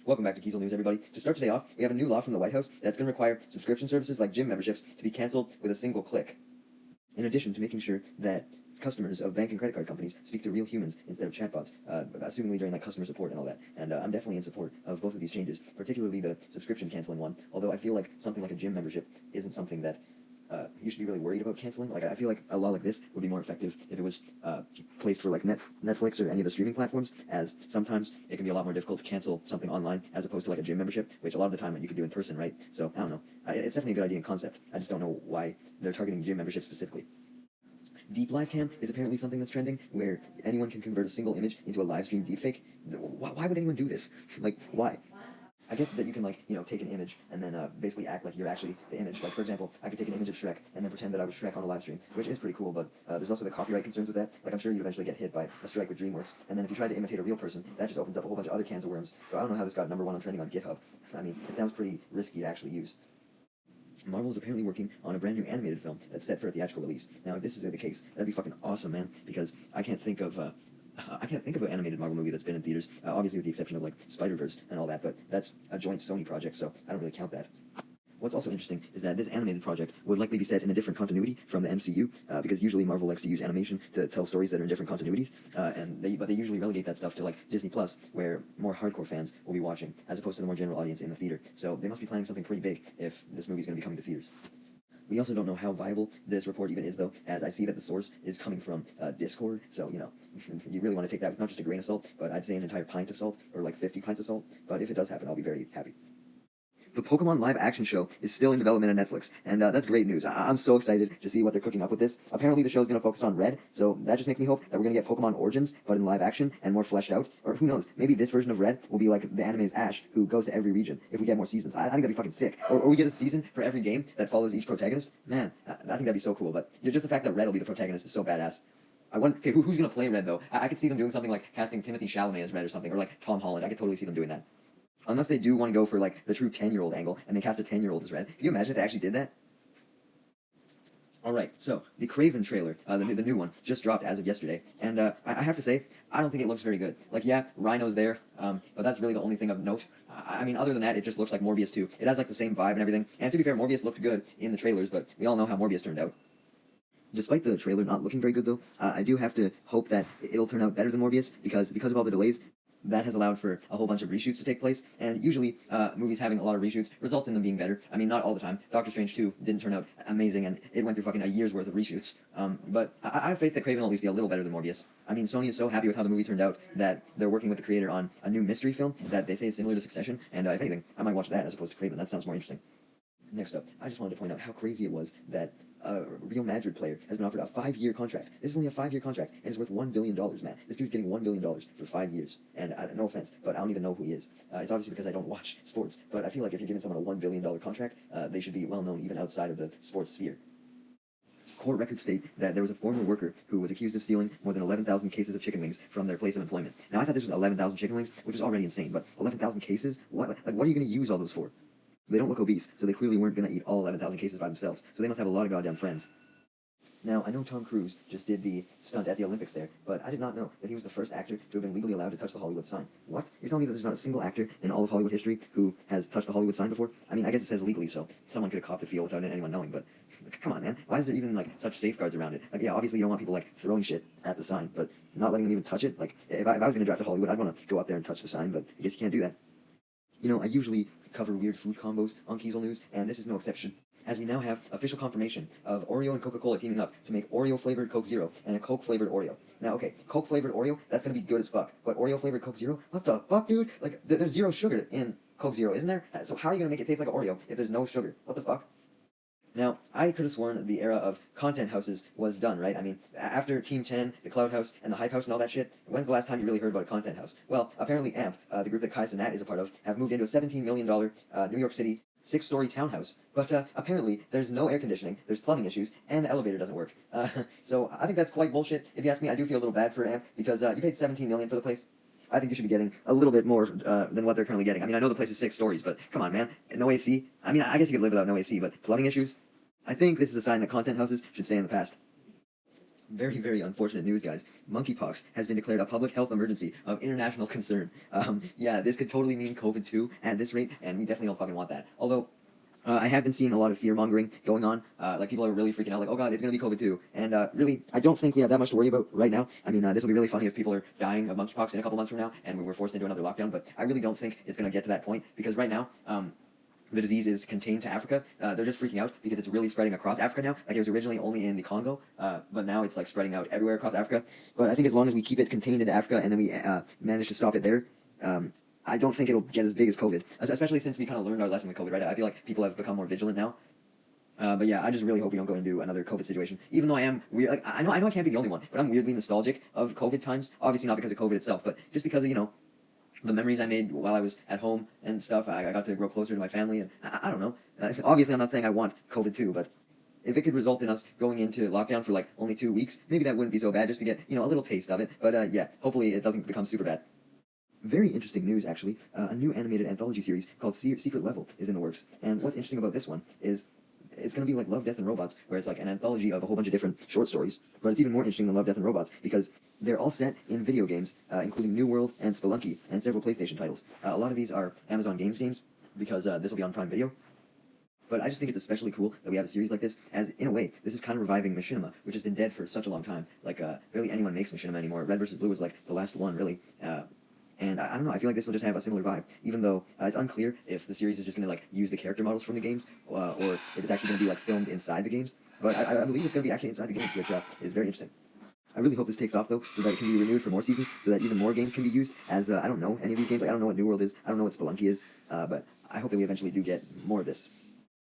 Welcome back to Kiesel News, everybody. To start today off, we have a new law from the White House that's going to require subscription services like gym memberships to be canceled with a single click. In addition to making sure that customers of bank and credit card companies speak to real humans instead of chatbots, assumingly during like customer support and all that. And I'm definitely in support of both of these changes, particularly the subscription canceling one. Although I feel like something like a gym membership isn't something that you should be really worried about canceling. Like, I feel like a law like this would be more effective if it was placed for like Netflix or any of the streaming platforms, as sometimes it can be a lot more difficult to cancel something online as opposed to like a gym membership, which a lot of the time you could do in person, right? So I don't know. It's definitely a good idea in concept. I just don't know why they're targeting gym memberships specifically. Deep live cam is apparently something that's trending, where anyone can convert a single image into a live stream deepfake. Why would anyone do this? Like, why? I get that you can, like, take an image and then basically act like you're actually the image. Like, for example, I could take an image of Shrek and then pretend that I was Shrek on a live stream, which is pretty cool, but there's also the copyright concerns with that. Like, I'm sure you'd eventually get hit by a strike with DreamWorks, and then if you try to imitate a real person, that just opens up a whole bunch of other cans of worms. So I don't know how this got #1 on trending on GitHub. I mean, it sounds pretty risky to actually use. Marvel is apparently working on a brand new animated film that's set for a theatrical release. Now, if this is the case, that'd be fucking awesome, man, because I can't think of an animated Marvel movie that's been in theaters, obviously with the exception of, like, Spider-Verse and all that, but that's a joint Sony project, so I don't really count that. What's also interesting is that this animated project would likely be set in a different continuity from the MCU, because usually Marvel likes to use animation to tell stories that are in different continuities, but they usually relegate that stuff to like Disney Plus, where more hardcore fans will be watching, as opposed to the more general audience in the theater. So they must be planning something pretty big if this movie's going to be coming to theaters. We also don't know how viable this report even is, though, as I see that the source is coming from Discord, so, you really want to take that with not just a grain of salt, but I'd say an entire pint of salt, or like 50 pints of salt, but if it does happen, I'll be very happy. The Pokemon live-action show is still in development on Netflix, and that's great news. I'm so excited to see what they're cooking up with this. Apparently the show's going to focus on Red, so that just makes me hope that we're going to get Pokemon Origins, but in live-action, and more fleshed out. Or who knows, maybe this version of Red will be like the anime's Ash, who goes to every region, if we get more seasons. I think that'd be fucking sick. Or we get a season for every game that follows each protagonist. Man, I think that'd be so cool, but just the fact that Red will be the protagonist is so badass. I wonder, okay, who's going to play Red, though? I could see them doing something like casting Timothy Chalamet as Red or something, or like Tom Holland. I could totally see them doing that. Unless they do want to go for, like, the true 10-year-old angle, and they cast a 10-year-old as Red. Can you imagine if they actually did that? Alright, so, the Kraven trailer, the new one, just dropped as of yesterday, and I have to say, I don't think it looks very good. Like, yeah, Rhino's there, but that's really the only thing of note. I mean, other than that, it just looks like Morbius too. It has, like, the same vibe and everything, and to be fair, Morbius looked good in the trailers, but we all know how Morbius turned out. Despite the trailer not looking very good, though, I do have to hope that it'll turn out better than Morbius, because of all the delays, that has allowed for a whole bunch of reshoots to take place, and usually movies having a lot of reshoots results in them being better. I mean, not all the time. Doctor Strange 2 didn't turn out amazing, and it went through fucking a year's worth of reshoots. But I have faith that Kraven will at least be a little better than Morbius. I mean, Sony is so happy with how the movie turned out that they're working with the creator on a new mystery film that they say is similar to Succession, and if anything, I might watch that as opposed to Kraven. That sounds more interesting. Next up, I just wanted to point out how crazy it was that a Real Madrid player has been offered a 5-year contract. This is only a 5-year contract, and it's worth $1 billion, man. This dude's getting $1 billion for 5 years. And no offense, but I don't even know who he is. It's obviously because I don't watch sports, but I feel like if you're giving someone a $1 billion contract, they should be well known even outside of the sports sphere. Court records state that there was a former worker who was accused of stealing more than 11,000 cases of chicken wings from their place of employment. Now, I thought this was 11,000 chicken wings, which is already insane, but 11,000 cases? What are you going to use all those for? They don't look obese, so they clearly weren't going to eat all 11,000 cases by themselves, so they must have a lot of goddamn friends. Now, I know Tom Cruise just did the stunt at the Olympics there, but I did not know that he was the first actor to have been legally allowed to touch the Hollywood sign. What? You're telling me that there's not a single actor in all of Hollywood history who has touched the Hollywood sign before? I mean, I guess it says legally, so someone could have copped a feel without anyone knowing, but come on, man. Why is there even, like, such safeguards around it? Like, yeah, obviously you don't want people, like, throwing shit at the sign, but not letting them even touch it? Like, if I was going to drive to Hollywood, I'd want to go up there and touch the sign, but I guess you can't do that. You know, I usually cover weird food combos on Kiesel News, and this is no exception, as we now have official confirmation of Oreo and Coca-Cola teaming up to make Oreo-flavored Coke Zero and a Coke-flavored Oreo. Now, okay, Coke-flavored Oreo, that's gonna be good as fuck, but Oreo-flavored Coke Zero? What the fuck, dude? Like, there's zero sugar in Coke Zero, isn't there? So how are you gonna make it taste like an Oreo if there's no sugar? What the fuck? Now, I could have sworn the era of content houses was done, right? I mean, after Team 10, the Cloud House, and the Hype House and all that shit, when's the last time you really heard about a content house? Well, apparently AMP, the group that Kai Cenat is a part of, have moved into a $17 million New York City 6-story townhouse. But apparently there's no air conditioning, there's plumbing issues, and the elevator doesn't work. So I think that's quite bullshit. If you ask me, I do feel a little bad for AMP, because you paid $17 million for the place. I think you should be getting a little bit more than what they're currently getting. I mean, I know the place is 6 stories, but come on, man. No AC? I mean, I guess you could live without no AC, but plumbing issues? I think this is a sign that content houses should stay in the past. Very, very unfortunate news, guys. Monkeypox has been declared a public health emergency of international concern. Yeah, this could totally mean COVID-2 at this rate, and we definitely don't fucking want that. Although, I have been seeing a lot of fear-mongering going on. Like, people are really freaking out, like, oh god, it's gonna be COVID-2. And, really, I don't think we have that much to worry about right now. I mean, this will be really funny if people are dying of monkeypox in a couple months from now, and we're forced into another lockdown, but I really don't think it's gonna get to that point, because right now, the disease is contained to Africa. They're just freaking out because it's really spreading across Africa now. Like, it was originally only in the Congo, but now it's like spreading out everywhere across Africa. But I think as long as we keep it contained into Africa and then we manage to stop it there, I don't think it'll get as big as COVID. Especially since we kind of learned our lesson with COVID, right? I feel like people have become more vigilant now. But yeah, I just really hope we don't go into another COVID situation. Even though I am weird, like I know I can't be the only one, but I'm weirdly nostalgic of COVID times. Obviously not because of COVID itself, but just because of, you know, the memories I made while I was at home and stuff. I got to grow closer to my family, and I don't know. Obviously, I'm not saying I want COVID-2, but if it could result in us going into lockdown for like only 2 weeks, maybe that wouldn't be so bad, just to get, you know, a little taste of it. But yeah, hopefully it doesn't become super bad. Very interesting news, actually. A new animated anthology series called Secret Level is in the works. And what's interesting about this one is it's going to be like Love, Death, and Robots, where it's like an anthology of a whole bunch of different short stories. But it's even more interesting than Love, Death, and Robots because they're all set in video games, including New World and Spelunky, and several PlayStation titles. A lot of these are Amazon games because this will be on Prime Video. But I just think it's especially cool that we have a series like this, as in a way, this is kind of reviving Machinima, which has been dead for such a long time. Like, barely anyone makes Machinima anymore. Red vs. Blue was like the last one, really. And I don't know, I feel like this will just have a similar vibe, even though it's unclear if the series is just going to like use the character models from the games, or if it's actually going to be like filmed inside the games. But I believe it's going to be actually inside the games, which is very interesting. I really hope this takes off, though, so that it can be renewed for more seasons, so that even more games can be used, as I don't know any of these games. Like, I don't know what New World is, I don't know what Spelunky is, but I hope that we eventually do get more of this.